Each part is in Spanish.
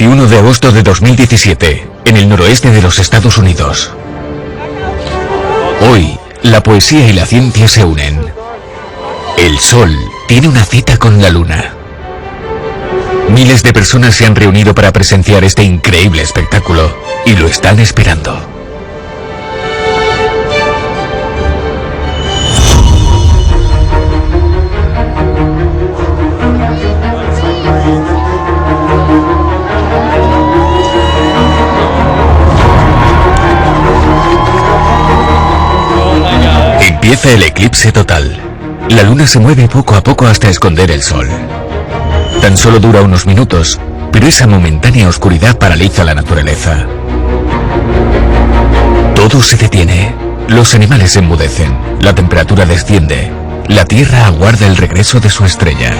21 de agosto de 2017, en el noroeste de los Estados Unidos. Hoy, la poesía y la ciencia se unen. El Sol tiene una cita con la Luna. Miles de personas se han reunido para presenciar este increíble espectáculo y lo están esperando. Empieza el eclipse total. La luna se mueve poco a poco hasta esconder el sol. Tan solo dura unos minutos, pero esa momentánea oscuridad paraliza la naturaleza. Todo se detiene. Los animales se enmudecen, la temperatura desciende, la Tierra aguarda el regreso de su estrella.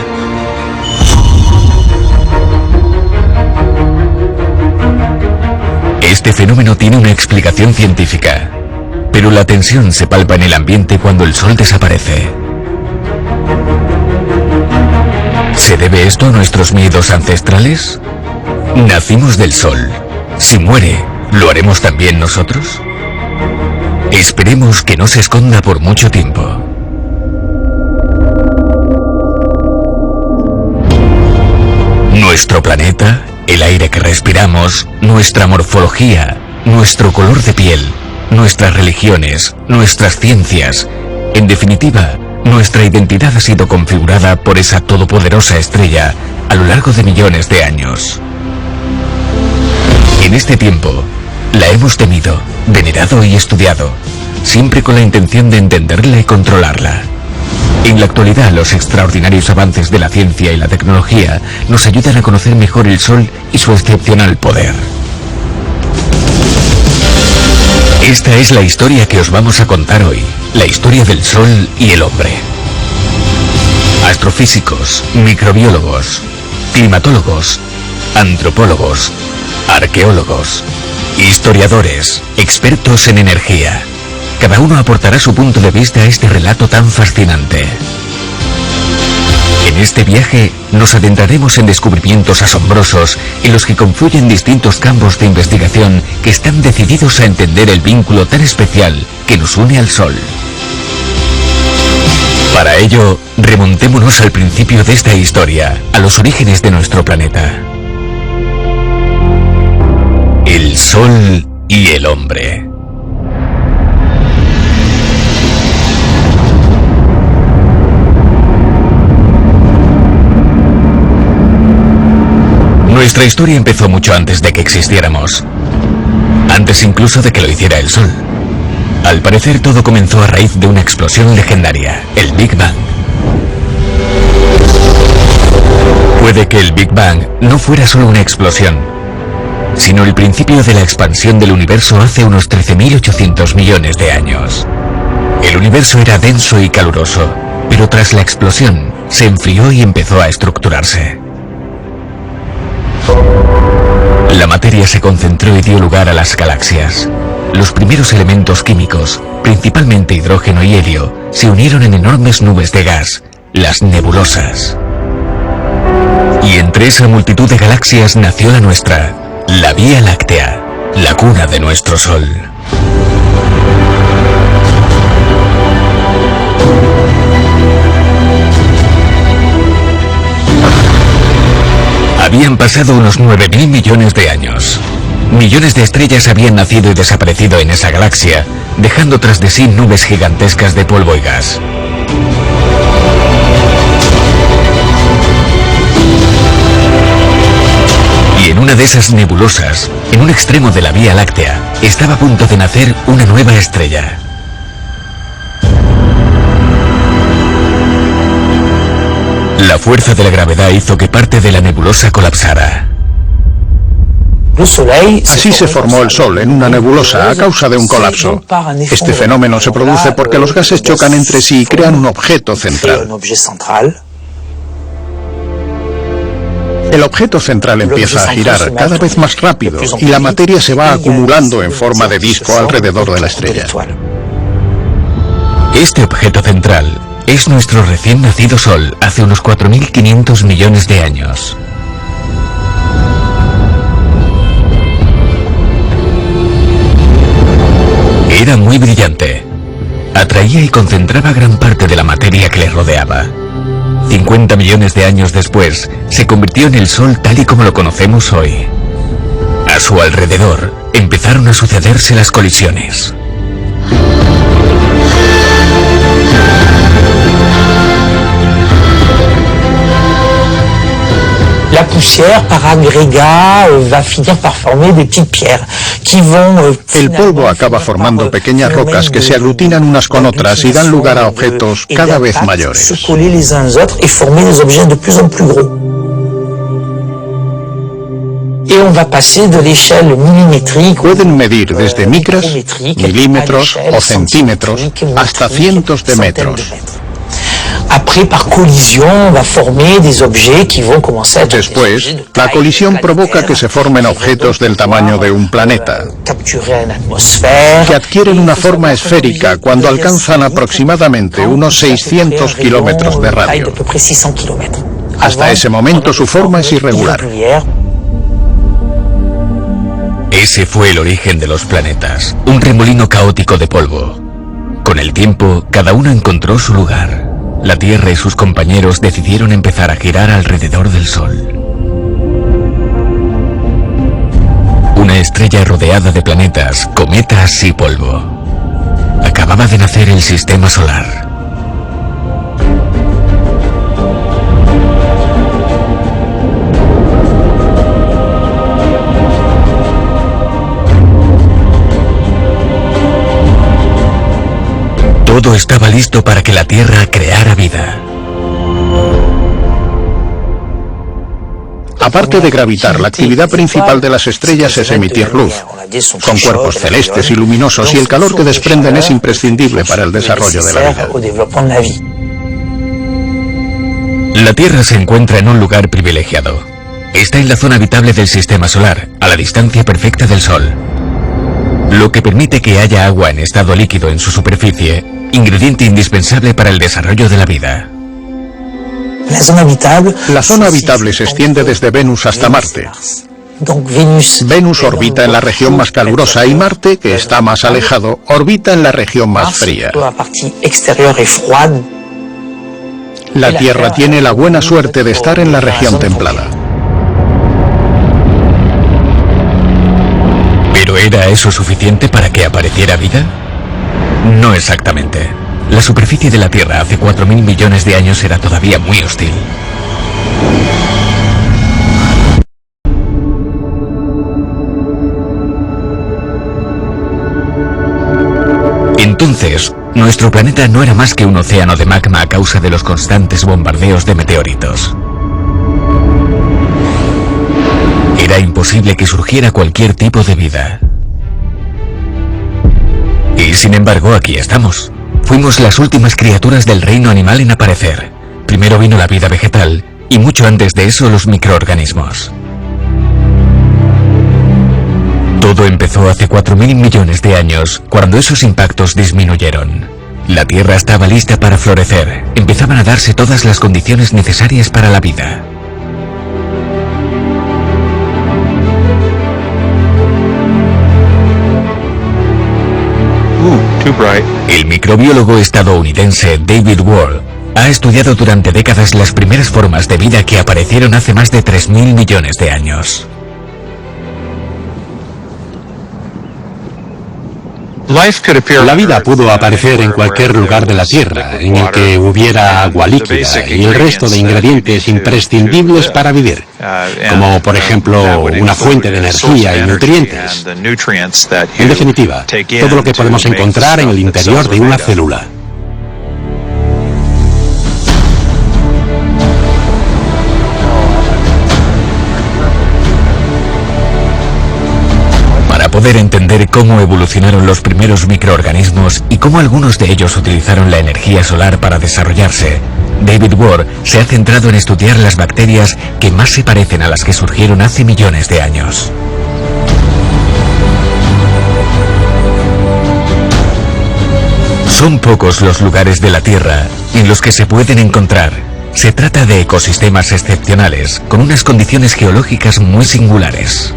Este fenómeno tiene una explicación científica. Pero la tensión se palpa en el ambiente cuando el sol desaparece. ¿Se debe esto a nuestros miedos ancestrales? Nacimos del sol. Si muere, ¿lo haremos también nosotros? Esperemos que no se esconda por mucho tiempo. Nuestro planeta, el aire que respiramos, nuestra morfología, nuestro color de piel, nuestras religiones, nuestras ciencias, en definitiva, nuestra identidad ha sido configurada por esa todopoderosa estrella a lo largo de millones de años. En este tiempo, la hemos temido, venerado y estudiado, siempre con la intención de entenderla y controlarla. En la actualidad, los extraordinarios avances de la ciencia y la tecnología nos ayudan a conocer mejor el Sol y su excepcional poder. Esta es la historia que os vamos a contar hoy, la historia del Sol y el hombre. Astrofísicos, microbiólogos, climatólogos, antropólogos, arqueólogos, historiadores, expertos en energía. Cada uno aportará su punto de vista a este relato tan fascinante. En este viaje nos adentraremos en descubrimientos asombrosos en los que confluyen distintos campos de investigación que están decididos a entender el vínculo tan especial que nos une al Sol. Para ello, remontémonos al principio de esta historia, a los orígenes de nuestro planeta. El Sol y el hombre. Nuestra historia empezó mucho antes de que existiéramos. Antes incluso de que lo hiciera el Sol. Al parecer todo comenzó a raíz de una explosión legendaria, el Big Bang. Puede que el Big Bang no fuera solo una explosión, sino el principio de la expansión del universo hace unos 13.800 millones de años. El universo era denso y caluroso, pero tras la explosión se enfrió y empezó a estructurarse. La materia se concentró y dio lugar a las galaxias. Los primeros elementos químicos, principalmente hidrógeno y helio, se unieron en enormes nubes de gas, las nebulosas. Y entre esa multitud de galaxias nació la nuestra, la Vía Láctea, la cuna de nuestro Sol. Habían pasado unos 9.000 millones de años. Millones de estrellas habían nacido y desaparecido en esa galaxia, dejando tras de sí nubes gigantescas de polvo y gas. Y en una de esas nebulosas, en un extremo de la Vía Láctea, estaba a punto de nacer una nueva estrella. La fuerza de la gravedad hizo que parte de la nebulosa colapsara. Así se formó el Sol en una nebulosa a causa de un colapso. Este fenómeno se produce porque los gases chocan entre sí y crean un objeto central. El objeto central empieza a girar cada vez más rápido y la materia se va acumulando en forma de disco alrededor de la estrella. Este objeto central es nuestro recién nacido Sol hace unos 4.500 millones de años. Era muy brillante. Atraía y concentraba gran parte de la materia que le rodeaba. 50 millones de años después, se convirtió en el Sol tal y como lo conocemos hoy. A su alrededor, empezaron a sucederse las colisiones. La poussière, par agrégat, va finir par former des petites pierres qui vont... El polvo acaba formando pequeñas rocas que se aglutinan unas con otras y dan lugar a objetos cada vez mayores. Se coller les uns aux autres et former des objets de plus en plus gros. Et on va passer de l'échelle millimétrique... Pueden medir desde micras, milímetros o centímetros hasta cientos de metros. Après, par collision, on va former des objets qui vont commencer à être... Después, la colisión provoca que se formen objetos del tamaño de un planeta, que adquieren una forma esférica cuando alcanzan aproximadamente unos 600 kilómetros de radio. Hasta ese momento su forma es irregular. Ese fue el origen de los planetas, un remolino caótico de polvo. Con el tiempo, cada uno encontró su lugar. La Tierra y sus compañeros decidieron empezar a girar alrededor del Sol. Una estrella rodeada de planetas, cometas y polvo. Acababa de nacer el Sistema Solar. Todo estaba listo para que la Tierra creara vida. Aparte de gravitar, la actividad principal de las estrellas es emitir luz. Son cuerpos celestes y luminosos y el calor que desprenden es imprescindible para el desarrollo de la vida. La Tierra se encuentra en un lugar privilegiado. Está en la zona habitable del Sistema Solar, a la distancia perfecta del Sol, lo que permite que haya agua en estado líquido en su superficie, ingrediente indispensable para el desarrollo de la vida. La zona habitable se extiende desde Venus hasta Marte. Venus orbita en la región más calurosa y Marte, que está más alejado, orbita en la región más fría. La Tierra tiene la buena suerte de estar en la región templada. ¿Pero era eso suficiente para que apareciera vida? No exactamente. La superficie de la Tierra hace 4.000 millones de años era todavía muy hostil. Entonces, nuestro planeta no era más que un océano de magma a causa de los constantes bombardeos de meteoritos. Era imposible que surgiera cualquier tipo de vida. Y sin embargo, aquí estamos. Fuimos las últimas criaturas del reino animal en aparecer. Primero vino la vida vegetal, y mucho antes de eso los microorganismos. Todo empezó hace 4.000 millones de años, cuando esos impactos disminuyeron. La Tierra estaba lista para florecer, empezaban a darse todas las condiciones necesarias para la vida. El microbiólogo estadounidense David Ward ha estudiado durante décadas las primeras formas de vida que aparecieron hace más de 3.000 millones de años. La vida pudo aparecer en cualquier lugar de la Tierra en el que hubiera agua líquida y el resto de ingredientes imprescindibles para vivir, como por ejemplo una fuente de energía y nutrientes. En definitiva, todo lo que podemos encontrar en el interior de una célula. Para poder entender cómo evolucionaron los primeros microorganismos y cómo algunos de ellos utilizaron la energía solar para desarrollarse, David Ward se ha centrado en estudiar las bacterias que más se parecen a las que surgieron hace millones de años. Son pocos los lugares de la Tierra en los que se pueden encontrar. Se trata de ecosistemas excepcionales, con unas condiciones geológicas muy singulares.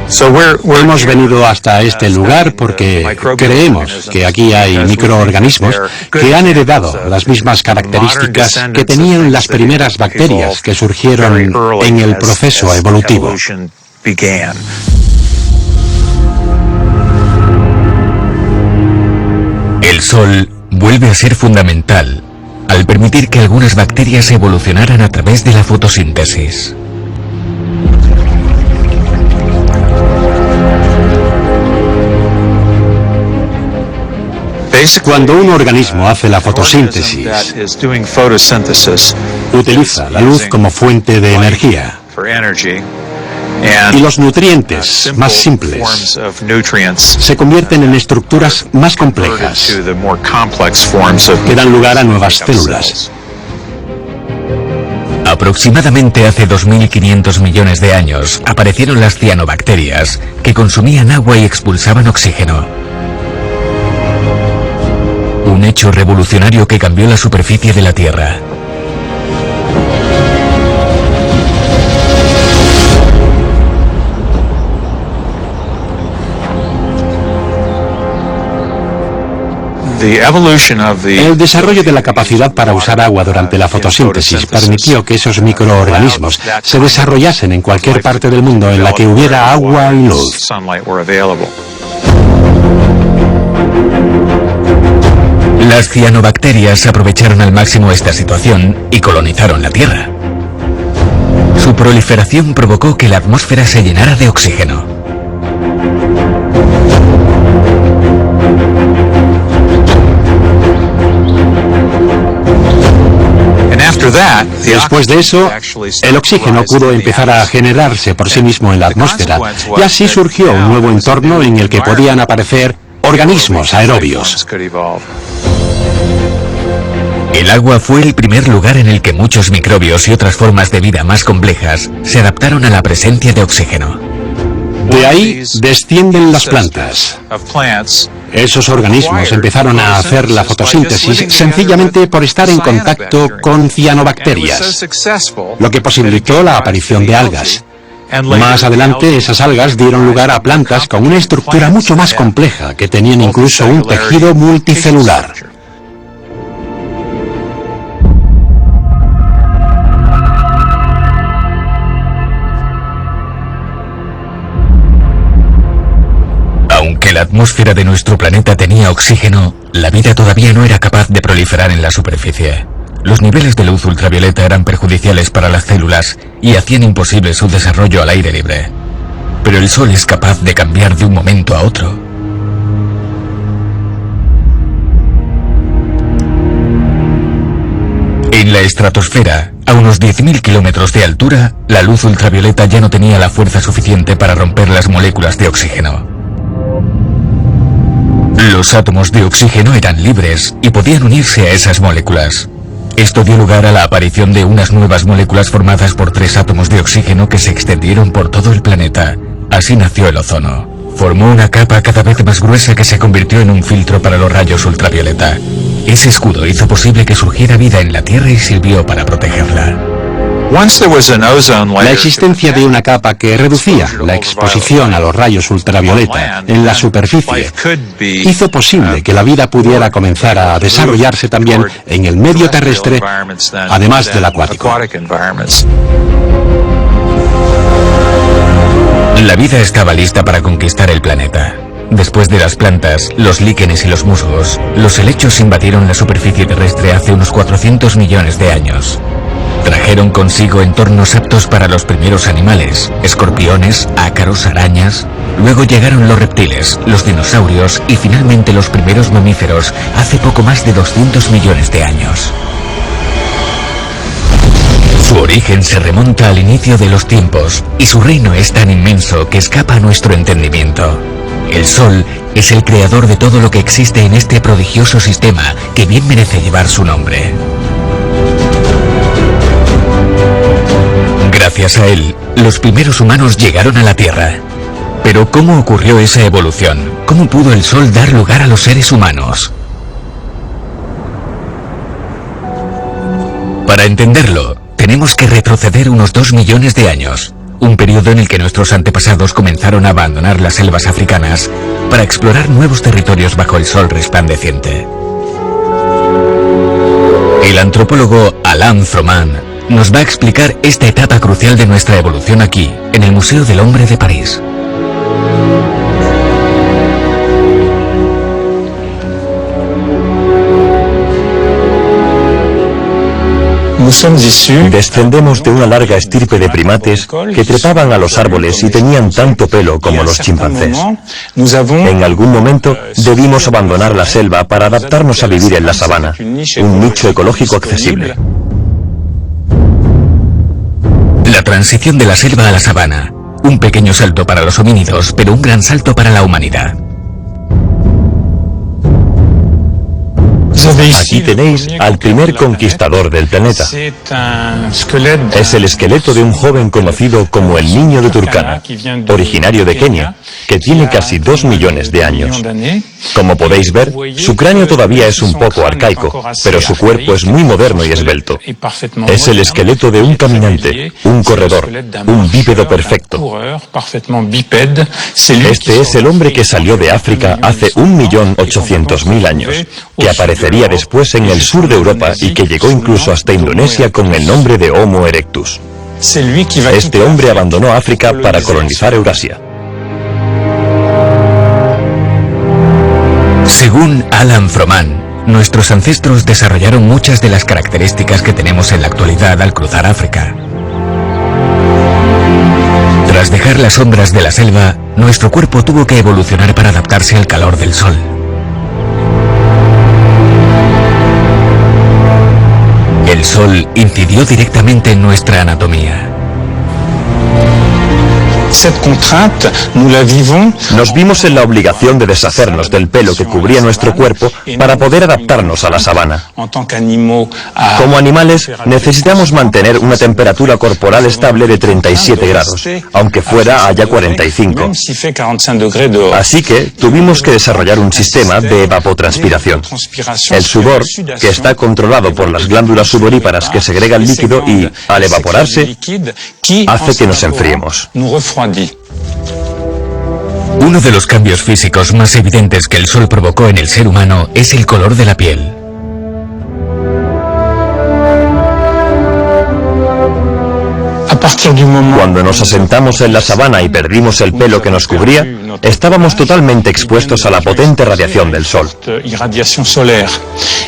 Hemos venido hasta este lugar porque creemos que aquí hay microorganismos que han heredado las mismas características que tenían las primeras bacterias que surgieron en el proceso evolutivo. El Sol vuelve a ser fundamental al permitir que algunas bacterias evolucionaran a través de la fotosíntesis. Cuando un organismo hace la fotosíntesis, utiliza la luz como fuente de energía. Y los nutrientes más simples se convierten en estructuras más complejas que dan lugar a nuevas células. Aproximadamente hace 2.500 millones de años aparecieron las cianobacterias, que consumían agua y expulsaban oxígeno. Un hecho revolucionario que cambió la superficie de la Tierra. El desarrollo de la capacidad para usar agua durante la fotosíntesis permitió que esos microorganismos se desarrollasen en cualquier parte del mundo en la que hubiera agua y luz. Las cianobacterias aprovecharon al máximo esta situación y colonizaron la Tierra. Su proliferación provocó que la atmósfera se llenara de oxígeno. Después de eso, el oxígeno pudo empezar a generarse por sí mismo en la atmósfera, y así surgió un nuevo entorno en el que podían aparecer organismos aerobios. El agua fue el primer lugar en el que muchos microbios y otras formas de vida más complejas se adaptaron a la presencia de oxígeno. De ahí descienden las plantas. Esos organismos empezaron a hacer la fotosíntesis sencillamente por estar en contacto con cianobacterias, lo que posibilitó la aparición de algas. Más adelante, esas algas dieron lugar a plantas con una estructura mucho más compleja, que tenían incluso un tejido multicelular. Aunque la atmósfera de nuestro planeta tenía oxígeno, la vida todavía no era capaz de proliferar en la superficie. Los niveles de luz ultravioleta eran perjudiciales para las células y hacían imposible su desarrollo al aire libre. Pero el Sol es capaz de cambiar de un momento a otro. En la estratosfera, a unos 10.000 kilómetros de altura, la luz ultravioleta ya no tenía la fuerza suficiente para romper las moléculas de oxígeno. Los átomos de oxígeno eran libres y podían unirse a esas moléculas. Esto dio lugar a la aparición de unas nuevas moléculas formadas por 3 átomos de oxígeno que se extendieron por todo el planeta. Así nació el ozono. Formó una capa cada vez más gruesa que se convirtió en un filtro para los rayos ultravioleta. Ese escudo hizo posible que surgiera vida en la Tierra y sirvió para protegerla. La existencia de una capa que reducía la exposición a los rayos ultravioleta en la superficie hizo posible que la vida pudiera comenzar a desarrollarse también en el medio terrestre, además del acuático. La vida estaba lista para conquistar el planeta. Después de las plantas, los líquenes y los musgos, los helechos invadieron la superficie terrestre hace unos 400 millones de años. Trajeron consigo entornos aptos para los primeros animales, escorpiones, ácaros, arañas. Luego llegaron los reptiles, los dinosaurios y finalmente los primeros mamíferos hace poco más de 200 millones de años. Su origen se remonta al inicio de los tiempos y su reino es tan inmenso que escapa a nuestro entendimiento. El Sol es el creador de todo lo que existe en este prodigioso sistema que bien merece llevar su nombre. Gracias a él, los primeros humanos llegaron a la Tierra. Pero ¿cómo ocurrió esa evolución? ¿Cómo pudo el Sol dar lugar a los seres humanos? Para entenderlo, tenemos que retroceder unos 2 millones de años. un periodo en el que nuestros antepasados comenzaron a abandonar las selvas africanas para explorar nuevos territorios bajo el sol resplandeciente. El antropólogo Alain Froment nos va a explicar esta etapa crucial de nuestra evolución aquí, en el Museo del Hombre de París. Descendemos de una larga estirpe de primates que trepaban a los árboles y tenían tanto pelo como los chimpancés. En algún momento debimos abandonar la selva para adaptarnos a vivir en la sabana, un nicho ecológico accesible. La transición de la selva a la sabana. Un pequeño salto para los homínidos, pero un gran salto para la humanidad. Aquí tenéis al primer conquistador del planeta. Es el esqueleto de un joven conocido como el Niño de Turkana, originario de Kenia, que tiene casi 2 millones de años. Como podéis ver, su cráneo todavía es un poco arcaico, pero su cuerpo es muy moderno y esbelto. Es el esqueleto de un caminante, un corredor, un bípedo perfecto. Este es el hombre que salió de África hace 1.800.000 años, que aparecería después en el sur de Europa y que llegó incluso hasta Indonesia con el nombre de Homo erectus. Este hombre abandonó África para colonizar Eurasia. Según Alain Froment, nuestros ancestros desarrollaron muchas de las características que tenemos en la actualidad al cruzar África. Tras dejar las sombras de la selva, nuestro cuerpo tuvo que evolucionar para adaptarse al calor del sol. El sol incidió directamente en nuestra anatomía. Nos vimos en la obligación de deshacernos del pelo que cubría nuestro cuerpo para poder adaptarnos a la sabana. Como animales, necesitamos mantener una temperatura corporal estable de 37 grados, aunque fuera haya 45. Así que tuvimos que desarrollar un sistema de evapotranspiración. El sudor, que está controlado por las glándulas sudoríparas que segregan líquido y, al evaporarse, hace que nos enfriemos. Uno de los cambios físicos más evidentes que el sol provocó en el ser humano es el color de la piel. Cuando nos asentamos en la sabana y perdimos el pelo que nos cubría, estábamos totalmente expuestos a la potente radiación del sol.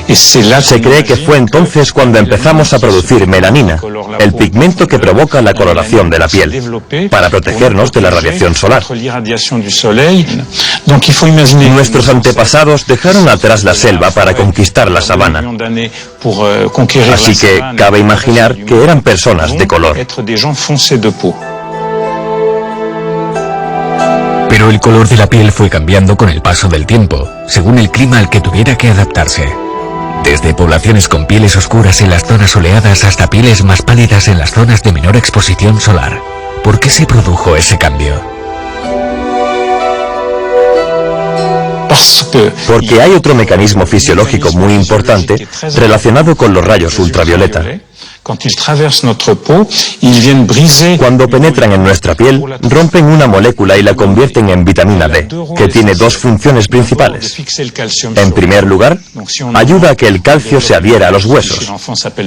Se cree que fue entonces cuando empezamos a producir melanina, el pigmento que provoca la coloración de la piel, para protegernos de la radiación solar. Nuestros antepasados dejaron atrás la selva para conquistar la sabana. Así que cabe imaginar que eran personas de color. Pero el color de la piel fue cambiando con el paso del tiempo, según el clima al que tuviera que adaptarse. Desde poblaciones con pieles oscuras en las zonas soleadas hasta pieles más pálidas en las zonas de menor exposición solar. ¿Por qué se produjo ese cambio? Porque hay otro mecanismo fisiológico muy importante relacionado con los rayos ultravioleta. Cuando penetran en nuestra piel, rompen una molécula y la convierten en vitamina D, que tiene 2 funciones principales. En primer lugar, ayuda a que el calcio se adhiera a los huesos.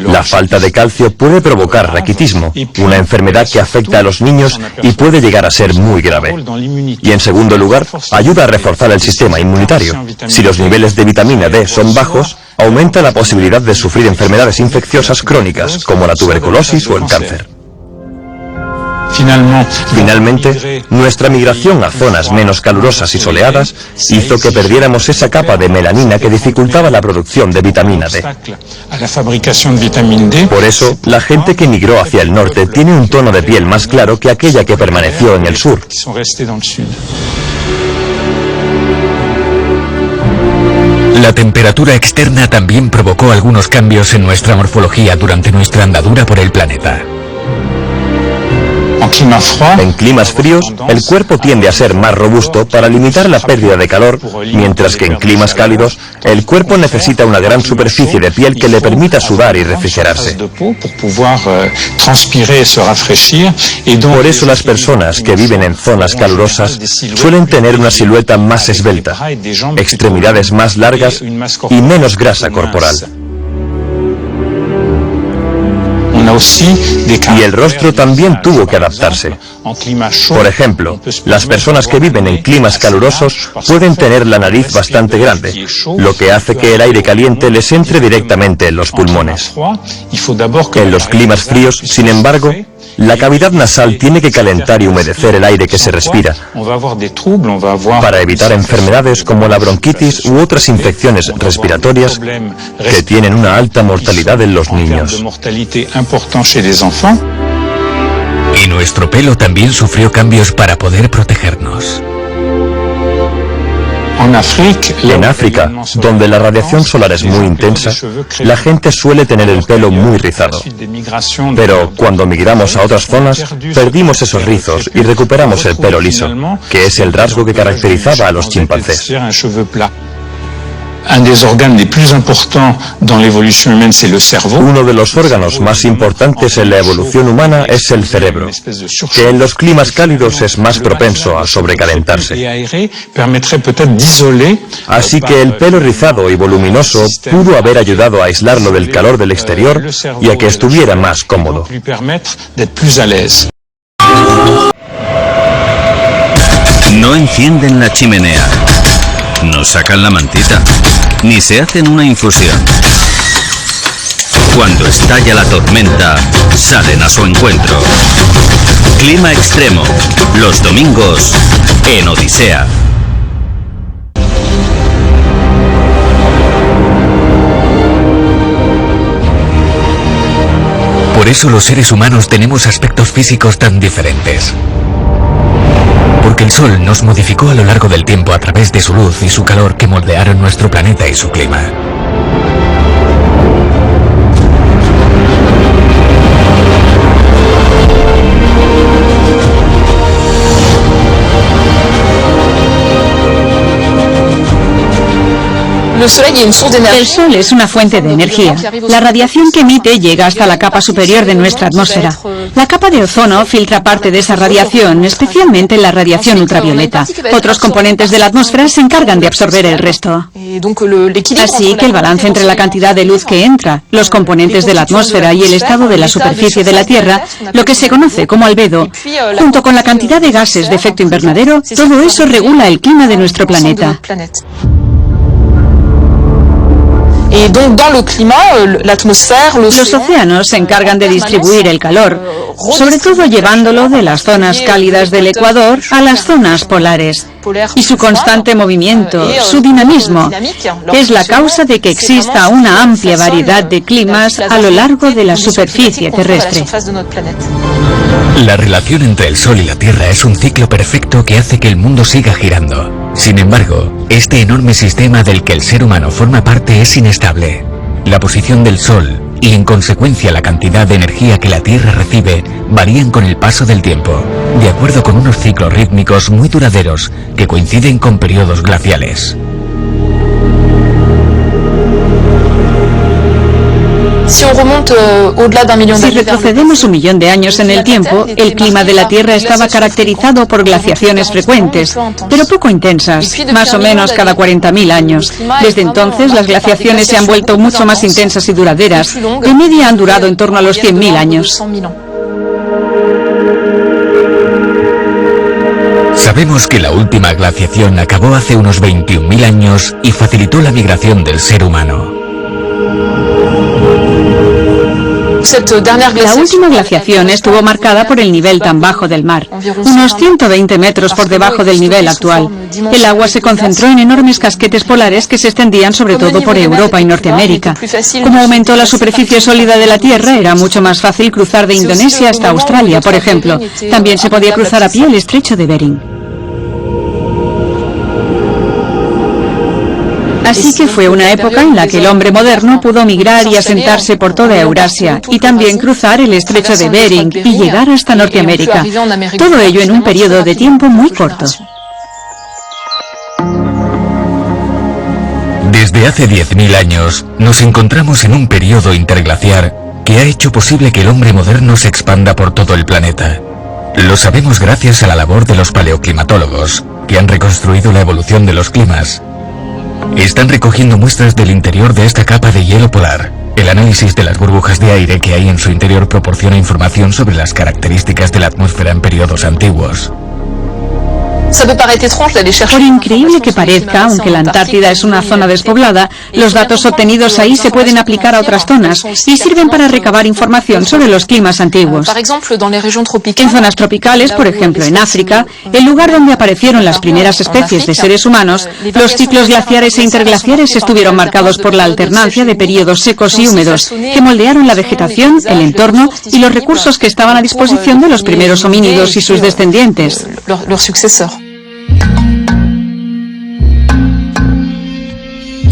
La falta de calcio puede provocar raquitismo, una enfermedad que afecta a los niños y puede llegar a ser muy grave. Y en segundo lugar, ayuda a reforzar el sistema inmunitario. Si los niveles de vitamina D son bajos, aumenta la posibilidad de sufrir enfermedades infecciosas crónicas, como la tuberculosis o el cáncer. Finalmente, nuestra migración a zonas menos calurosas y soleadas hizo que perdiéramos esa capa de melanina que dificultaba la producción de vitamina D. Por eso, la gente que migró hacia el norte tiene un tono de piel más claro que aquella que permaneció en el sur. La temperatura externa también provocó algunos cambios en nuestra morfología durante nuestra andadura por el planeta. En climas fríos, el cuerpo tiende a ser más robusto para limitar la pérdida de calor, mientras que en climas cálidos, el cuerpo necesita una gran superficie de piel que le permita sudar y refrigerarse. Por eso las personas que viven en zonas calurosas suelen tener una silueta más esbelta, extremidades más largas y menos grasa corporal. Y el rostro también tuvo que adaptarse. Por ejemplo, las personas que viven en climas calurosos pueden tener la nariz bastante grande, lo que hace que el aire caliente les entre directamente en los pulmones. En los climas fríos, sin embargo, la cavidad nasal tiene que calentar y humedecer el aire que se respira para evitar enfermedades como la bronquitis u otras infecciones respiratorias que tienen una alta mortalidad en los niños. Y nuestro pelo también sufrió cambios para poder protegernos. En África, donde la radiación solar es muy intensa, la gente suele tener el pelo muy rizado. Pero cuando migramos a otras zonas, perdimos esos rizos y recuperamos el pelo liso, que es el rasgo que caracterizaba a los chimpancés. Uno de los órganos más importantes en la evolución humana es el cerebro, que en los climas cálidos es más propenso a sobrecalentarse. Así que el pelo rizado y voluminoso pudo haber ayudado a aislarlo del calor del exterior y a que estuviera más cómodo. No encienden la chimenea, no sacan la mantita, ni se hacen una infusión. Cuando estalla la tormenta, salen a su encuentro. Clima extremo, los domingos en Odisea. Por eso los seres humanos tenemos aspectos físicos tan diferentes. Porque el Sol nos modificó a lo largo del tiempo a través de su luz y su calor que moldearon nuestro planeta y su clima. El Sol es una fuente de energía. La radiación que emite llega hasta la capa superior de nuestra atmósfera. La capa de ozono filtra parte de esa radiación, especialmente la radiación ultravioleta. Otros componentes de la atmósfera se encargan de absorber el resto. Así que el balance entre la cantidad de luz que entra, los componentes de la atmósfera y el estado de la superficie de la Tierra, lo que se conoce como albedo, junto con la cantidad de gases de efecto invernadero, todo eso regula el clima de nuestro planeta. Los océanos se encargan de distribuir el calor, sobre todo llevándolo de las zonas cálidas del Ecuador a las zonas polares. Y su constante movimiento, su dinamismo, es la causa de que exista una amplia variedad de climas a lo largo de la superficie terrestre. La relación entre el Sol y la Tierra es un ciclo perfecto que hace que el mundo siga girando. Sin embargo, este enorme sistema del que el ser humano forma parte es inestable. La posición del Sol y, en consecuencia, la cantidad de energía que la Tierra recibe varían con el paso del tiempo, de acuerdo con unos ciclos rítmicos muy duraderos que coinciden con periodos glaciales. Si retrocedemos 1 millón de años en el tiempo, el clima de la Tierra estaba caracterizado por glaciaciones frecuentes, pero poco intensas, más o menos cada 40.000 años. Desde entonces, las glaciaciones se han vuelto mucho más intensas y duraderas. De media han durado en torno a los 100.000 años. Sabemos que la última glaciación acabó hace unos 21.000 años y facilitó la migración del ser humano. La última glaciación estuvo marcada por el nivel tan bajo del mar, unos 120 metros por debajo del nivel actual. El agua se concentró en enormes casquetes polares que se extendían sobre todo por Europa y Norteamérica. Como aumentó la superficie sólida de la Tierra, era mucho más fácil cruzar de Indonesia hasta Australia, por ejemplo. También se podía cruzar a pie el estrecho de Bering. Así Así que fue una época en la que el hombre moderno pudo migrar y asentarse por toda Eurasia, y también cruzar el estrecho de Bering y llegar hasta Norteamérica. Todo ello en un periodo de tiempo muy corto. Desde hace 10.000 años, nos encontramos en un periodo interglaciar que ha hecho posible que el hombre moderno se expanda por todo el planeta. Lo sabemos gracias a la labor de los paleoclimatólogos, que han reconstruido la evolución de los climas. Están recogiendo muestras del interior de esta capa de hielo polar. El análisis de las burbujas de aire que hay en su interior proporciona información sobre las características de la atmósfera en periodos antiguos. Por increíble que parezca, aunque la Antártida es una zona despoblada, los datos obtenidos ahí se pueden aplicar a otras zonas y sirven para recabar información sobre los climas antiguos. En zonas tropicales, por ejemplo en África, el lugar donde aparecieron las primeras especies de seres humanos, los ciclos glaciares e interglaciares estuvieron marcados por la alternancia de periodos secos y húmedos, que moldearon la vegetación, el entorno y los recursos que estaban a disposición de los primeros homínidos y sus descendientes.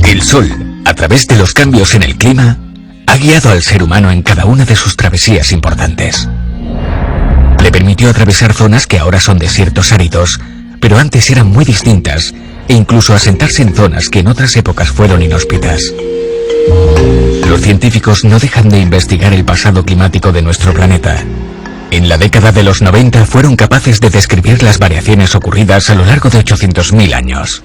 El Sol, a través de los cambios en el clima, ha guiado al ser humano en cada una de sus travesías importantes. Le permitió atravesar zonas que ahora son desiertos áridos, pero antes eran muy distintas, e incluso asentarse en zonas que en otras épocas fueron inhóspitas. Los científicos no dejan de investigar el pasado climático de nuestro planeta. En la década de los 90 fueron capaces de describir las variaciones ocurridas a lo largo de 800.000 años.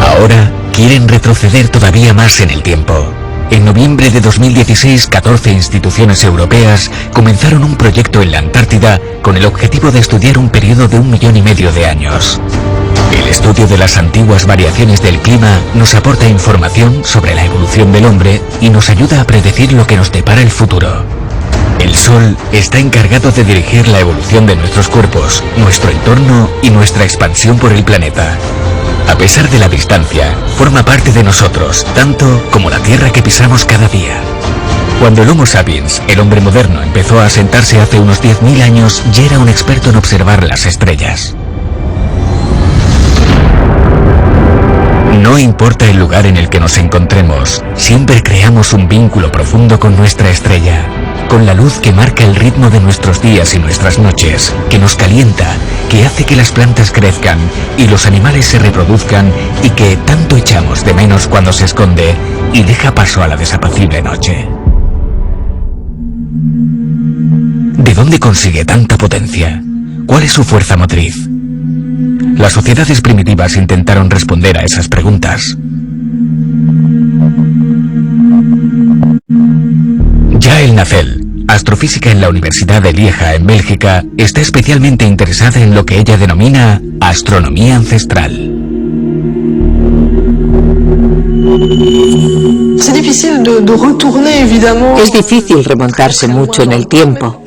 Ahora quieren retroceder todavía más en el tiempo. En noviembre de 2016, 14 instituciones europeas comenzaron un proyecto en la Antártida con el objetivo de estudiar un periodo de 1,5 millones de años. El estudio de las antiguas variaciones del clima nos aporta información sobre la evolución del hombre y nos ayuda a predecir lo que nos depara el futuro. El Sol está encargado de dirigir la evolución de nuestros cuerpos, nuestro entorno y nuestra expansión por el planeta. A pesar de la distancia, forma parte de nosotros, tanto como la tierra que pisamos cada día. Cuando el Homo sapiens, el hombre moderno, empezó a asentarse hace unos 10.000 años, ya era un experto en observar las estrellas. No importa el lugar en el que nos encontremos, siempre creamos un vínculo profundo con nuestra estrella, con la luz que marca el ritmo de nuestros días y nuestras noches, que nos calienta, que hace que las plantas crezcan y los animales se reproduzcan y que tanto echamos de menos cuando se esconde y deja paso a la desapacible noche. ¿De dónde consigue tanta potencia? ¿Cuál es su fuerza motriz? Las sociedades primitivas intentaron responder a esas preguntas. Yael Nacel, astrofísica en la Universidad de Lieja, en Bélgica, está especialmente interesada en lo que ella denomina astronomía ancestral. Es difícil remontarse mucho en el tiempo,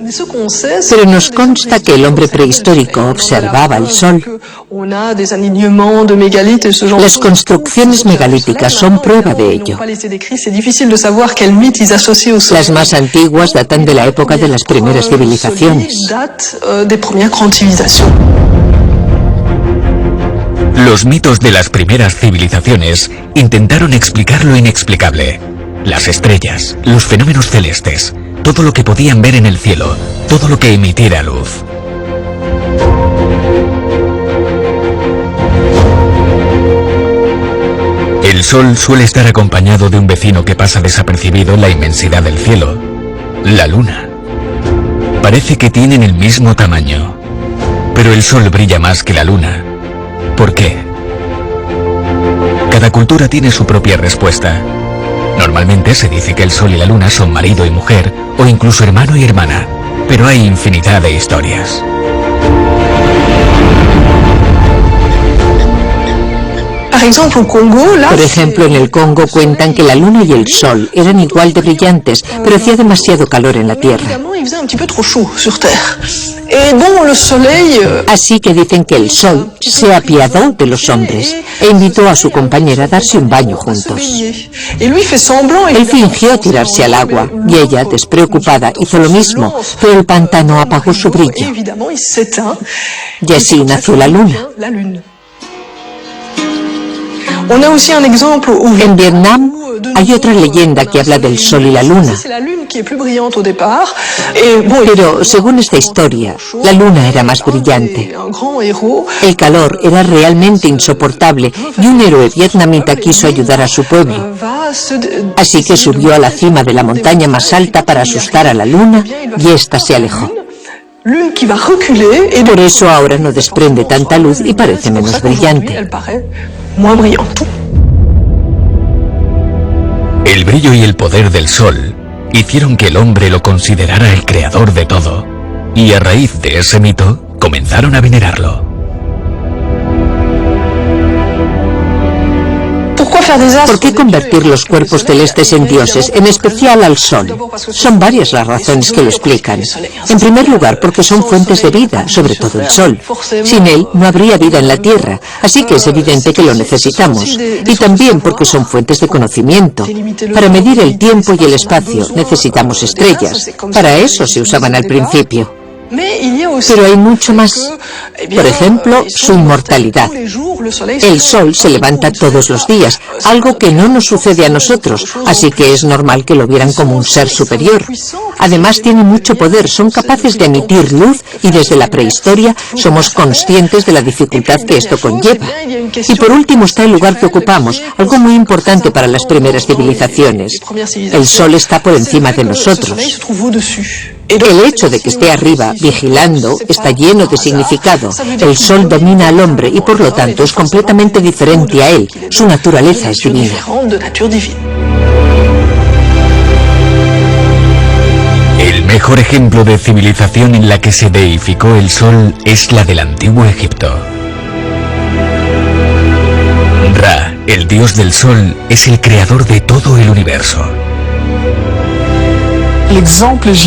pero nos consta que el hombre prehistórico observaba el Sol. Las construcciones megalíticas son prueba de ello. Las más antiguas datan de la época de las primeras civilizaciones. Los mitos de las primeras civilizaciones intentaron explicar lo inexplicable. Las estrellas, los fenómenos celestes, todo lo que podían ver en el cielo, todo lo que emitiera luz. El Sol suele estar acompañado de un vecino que pasa desapercibido en la inmensidad del cielo, la Luna. Parece que tienen el mismo tamaño, pero el Sol brilla más que la Luna. ¿Por qué? Cada cultura tiene su propia respuesta. Normalmente se dice que el Sol y la Luna son marido y mujer, o incluso hermano y hermana, pero hay infinidad de historias. Por ejemplo, en el Congo cuentan que la Luna y el Sol eran igual de brillantes, pero hacía demasiado calor en la Tierra. Así que dicen que el Sol se apiadó de los hombres e invitó a su compañera a darse un baño juntos. Él fingió tirarse al agua y ella, despreocupada, hizo lo mismo, pero el pantano apagó su brillo. Y así nació la Luna. En Vietnam hay otra leyenda que habla del sol y la luna. Pero, según esta historia, la luna era más brillante. El calor era realmente insoportable y un héroe vietnamita quiso ayudar a su pueblo. Así que subió a la cima de la montaña más alta para asustar a la luna y ésta se alejó. Por eso ahora no desprende tanta luz y parece menos brillante. El brillo y el poder del sol hicieron que el hombre lo considerara el creador de todo, y a raíz de ese mito comenzaron a venerarlo. ¿Por qué convertir los cuerpos celestes en dioses, en especial al Sol? Son varias las razones que lo explican. En primer lugar, porque son fuentes de vida, sobre todo el Sol. Sin él no habría vida en la Tierra, así que es evidente que lo necesitamos. Y también porque son fuentes de conocimiento. Para medir el tiempo y el espacio necesitamos estrellas. Para eso se usaban al principio. Pero hay mucho más. Por ejemplo, su inmortalidad. El sol se levanta todos los días, algo que no nos sucede a nosotros, así que es normal que lo vieran como un ser superior. Además tiene mucho poder, son capaces de emitir luz y desde la prehistoria somos conscientes de la dificultad que esto conlleva. Y por último está el lugar que ocupamos, algo muy importante para las primeras civilizaciones. El sol está por encima de nosotros. El hecho de que esté arriba, vigilando, está lleno de significado. El sol domina al hombre y por lo tanto es completamente diferente a él. Su naturaleza es divina. El mejor ejemplo de civilización en la que se deificó el sol es la del antiguo Egipto. Ra, el dios del sol, es el creador de todo el universo.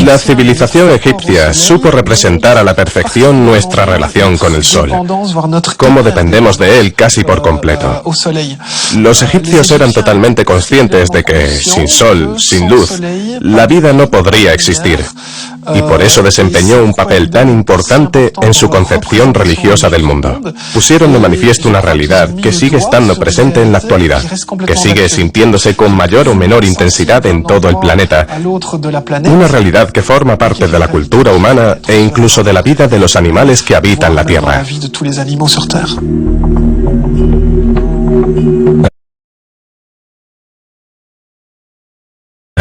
La civilización egipcia supo representar a la perfección nuestra relación con el sol, cómo dependemos de él casi por completo. Los egipcios eran totalmente conscientes de que, sin sol, sin luz, la vida no podría existir, y por eso desempeñó un papel tan importante en su concepción religiosa del mundo. Pusieron de manifiesto una realidad que sigue estando presente en la actualidad, que sigue sintiéndose con mayor o menor intensidad en todo el planeta. Una realidad que forma parte de la cultura humana e incluso de la vida de los animales que habitan la Tierra.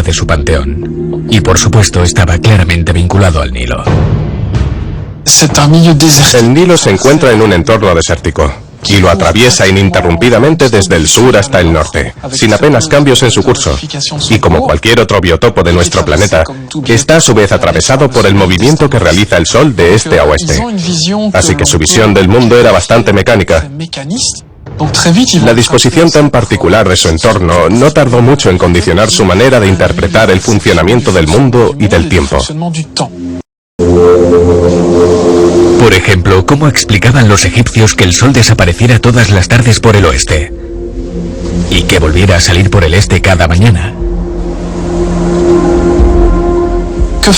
De su panteón, y por supuesto estaba claramente vinculado al Nilo. El Nilo se encuentra en un entorno desértico y lo atraviesa ininterrumpidamente desde el sur hasta el norte, sin apenas cambios en su curso, y como cualquier otro biotopo de nuestro planeta, está a su vez atravesado por el movimiento que realiza el Sol de este a oeste. Así que su visión del mundo era bastante mecánica. La disposición tan particular de su entorno no tardó mucho en condicionar su manera de interpretar el funcionamiento del mundo y del tiempo. Por ejemplo, ¿cómo explicaban los egipcios que el sol desapareciera todas las tardes por el oeste y que volviera a salir por el este cada mañana? ¿Qué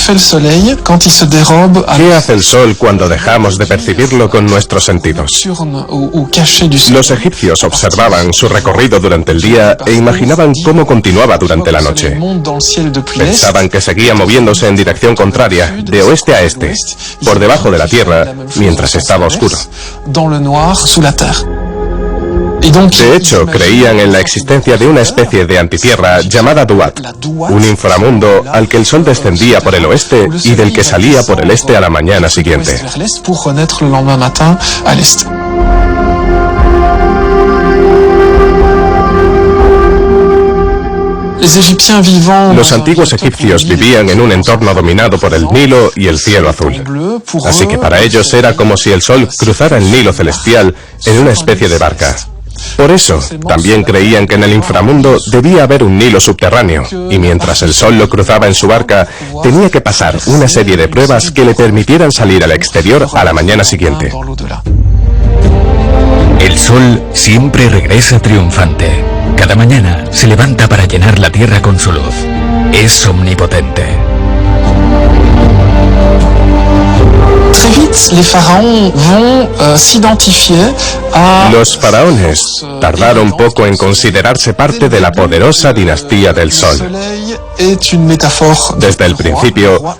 hace el sol cuando dejamos de percibirlo con nuestros sentidos? Los egipcios observaban su recorrido durante el día e imaginaban cómo continuaba durante la noche. Pensaban que seguía moviéndose en dirección contraria, de oeste a este, por debajo de la tierra, mientras estaba oscuro. De hecho, creían en la existencia de una especie de antitierra llamada Duat, un inframundo al que el sol descendía por el oeste y del que salía por el este a la mañana siguiente. Los antiguos egipcios vivían en un entorno dominado por el Nilo y el cielo azul. Así que para ellos era como si el sol cruzara el Nilo celestial en una especie de barca. Por eso, también creían que en el inframundo debía haber un Nilo subterráneo, y mientras el sol lo cruzaba en su barca, tenía que pasar una serie de pruebas que le permitieran salir al exterior a la mañana siguiente. El sol siempre regresa triunfante. Cada mañana se levanta para llenar la tierra con su luz. Es omnipotente. Los faraones tardaron poco en considerarse parte de la poderosa dinastía del Sol. Desde el principio,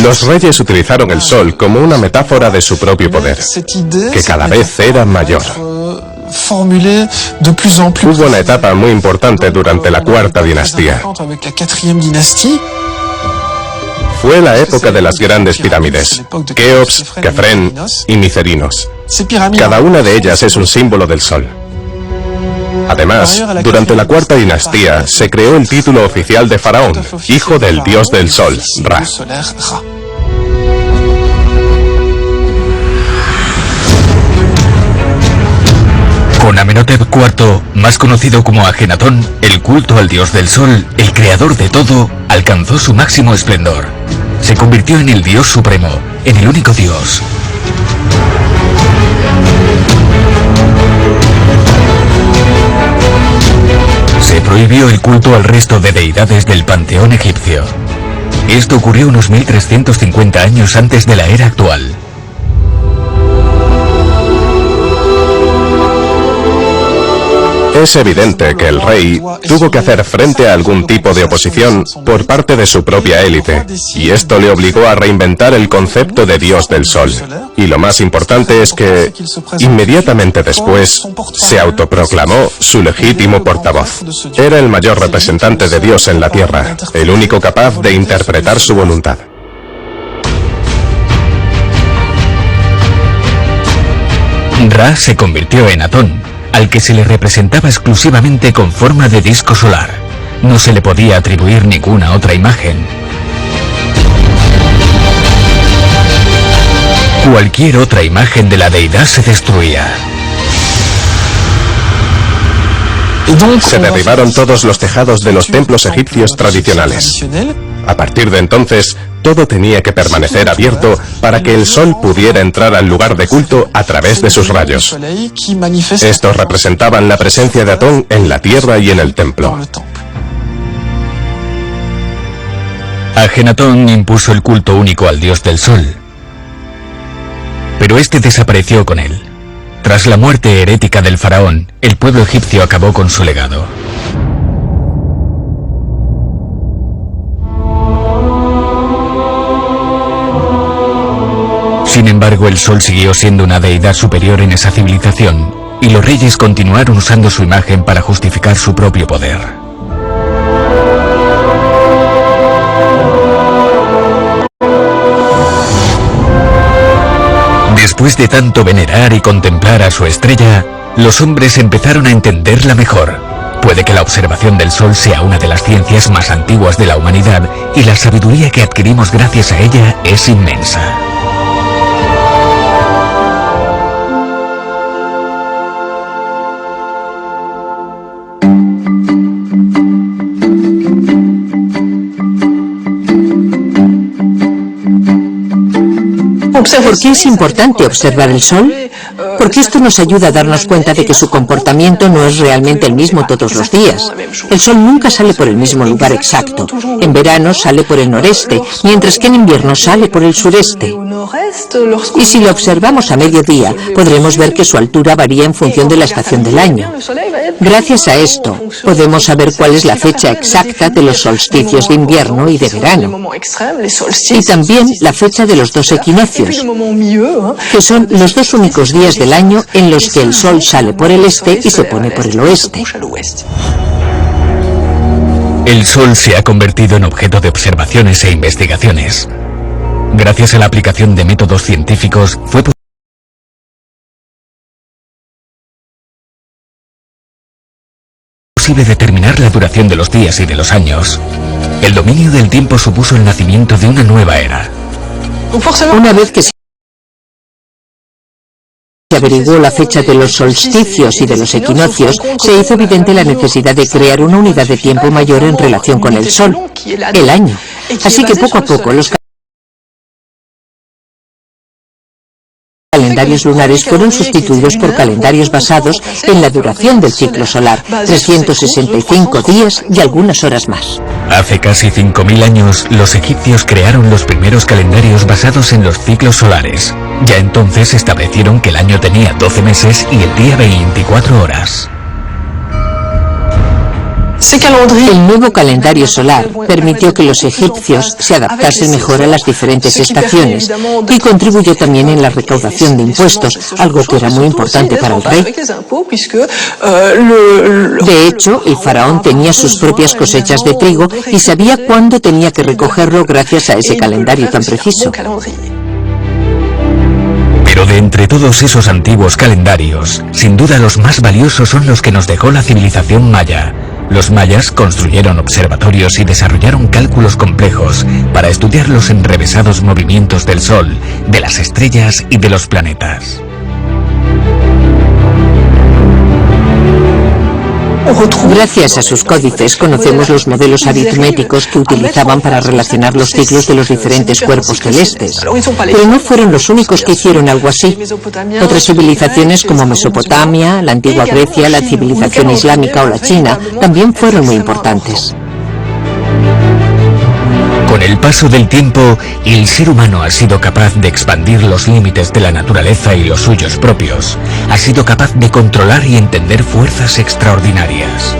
los reyes utilizaron el Sol como una metáfora de su propio poder, que cada vez era mayor. Hubo una etapa muy importante durante la Cuarta Dinastía. Fue la época de las grandes pirámides, Keops, Kefren y Micerinos. Cada una de ellas es un símbolo del Sol. Además, durante la Cuarta Dinastía se creó el título oficial de faraón, hijo del dios del Sol, Ra. Con Amenhotep IV, más conocido como Ajenatón, el culto al dios del sol, el creador de todo, alcanzó su máximo esplendor. Se convirtió en el dios supremo, en el único dios. Se prohibió el culto al resto de deidades del panteón egipcio. Esto ocurrió unos 1350 años antes de la era actual. Es evidente que el rey tuvo que hacer frente a algún tipo de oposición por parte de su propia élite, y esto le obligó a reinventar el concepto de Dios del Sol. Y lo más importante es que, inmediatamente después, se autoproclamó su legítimo portavoz. Era el mayor representante de Dios en la tierra, el único capaz de interpretar su voluntad. Ra se convirtió en Atón, al que se le representaba exclusivamente con forma de disco solar. No se le podía atribuir ninguna otra imagen. Cualquier otra imagen de la deidad se destruía. Se derribaron todos los tejados de los templos egipcios tradicionales. A partir de entonces, todo tenía que permanecer abierto para que el sol pudiera entrar al lugar de culto a través de sus rayos. Estos representaban la presencia de Atón en la tierra y en el templo. Ajenatón impuso el culto único al dios del sol, pero este desapareció con él. Tras la muerte herética del faraón, el pueblo egipcio acabó con su legado. Sin embargo, el sol siguió siendo una deidad superior en esa civilización, y los reyes continuaron usando su imagen para justificar su propio poder. Después de tanto venerar y contemplar a su estrella, los hombres empezaron a entenderla mejor. Puede que la observación del sol sea una de las ciencias más antiguas de la humanidad, y la sabiduría que adquirimos gracias a ella es inmensa. ¿Por qué es importante observar el sol? Porque esto nos ayuda a darnos cuenta de que su comportamiento no es realmente el mismo todos los días. El sol nunca sale por el mismo lugar exacto. En verano sale por el noreste, mientras que en invierno sale por el sureste. Y si lo observamos a mediodía, podremos ver que su altura varía en función de la estación del año. Gracias a esto, podemos saber cuál es la fecha exacta de los solsticios de invierno y de verano. Y también la fecha de los dos equinoccios, que son los dos únicos días del año en los que el sol sale por el este y se pone por el oeste. El sol se ha convertido en objeto de observaciones e investigaciones. Gracias a la aplicación de métodos científicos, fue posible determinar la duración de los días y de los años. El dominio del tiempo supuso el nacimiento de una nueva era. Una vez que se averiguó la fecha de los solsticios y de los equinoccios, se hizo evidente la necesidad de crear una unidad de tiempo mayor en relación con el sol, el año. Así que poco a poco los calendarios calendarios lunares fueron sustituidos por calendarios basados en la duración del ciclo solar, 365 días y algunas horas más. Hace casi 5.000 años, los egipcios crearon los primeros calendarios basados en los ciclos solares. Ya entonces establecieron que el año tenía 12 meses y el día 24 horas. El nuevo calendario solar permitió que los egipcios se adaptasen mejor a las diferentes estaciones y contribuyó también en la recaudación de impuestos, algo que era muy importante para el rey. De hecho, el faraón tenía sus propias cosechas de trigo y sabía cuándo tenía que recogerlo gracias a ese calendario tan preciso. Pero de entre todos esos antiguos calendarios, sin duda los más valiosos son los que nos dejó la civilización maya. Los mayas construyeron observatorios y desarrollaron cálculos complejos para estudiar los enrevesados movimientos del Sol, de las estrellas y de los planetas. Gracias a sus códices conocemos los modelos aritméticos que utilizaban para relacionar los ciclos de los diferentes cuerpos celestes. Pero no fueron los únicos que hicieron algo así. Otras civilizaciones como Mesopotamia, la antigua Grecia, la civilización islámica o la China también fueron muy importantes. Con el paso del tiempo, el ser humano ha sido capaz de expandir los límites de la naturaleza y los suyos propios. Ha sido capaz de controlar y entender fuerzas extraordinarias.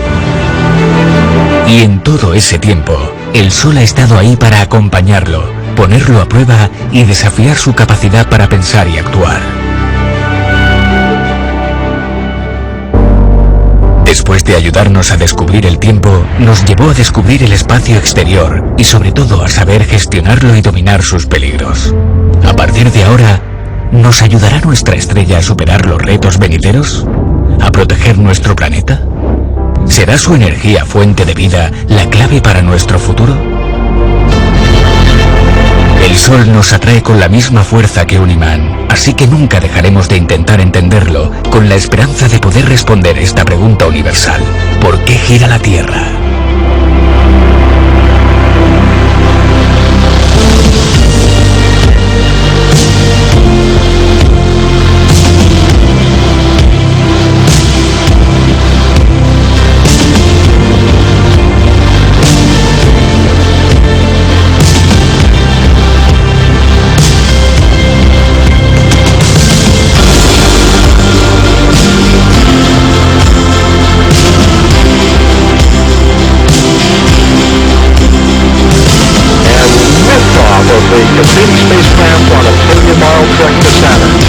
Y en todo ese tiempo, el Sol ha estado ahí para acompañarlo, ponerlo a prueba y desafiar su capacidad para pensar y actuar. Después de ayudarnos a descubrir el tiempo, nos llevó a descubrir el espacio exterior y sobre todo a saber gestionarlo y dominar sus peligros. A partir de ahora, ¿nos ayudará nuestra estrella a superar los retos venideros? ¿A proteger nuestro planeta? ¿Será su energía fuente de vida la clave para nuestro futuro? El Sol nos atrae con la misma fuerza que un imán, así que nunca dejaremos de intentar entenderlo, con la esperanza de poder responder esta pregunta universal: ¿por qué gira la Tierra? The completing spacecraft on a billion-mile trek to Saturn.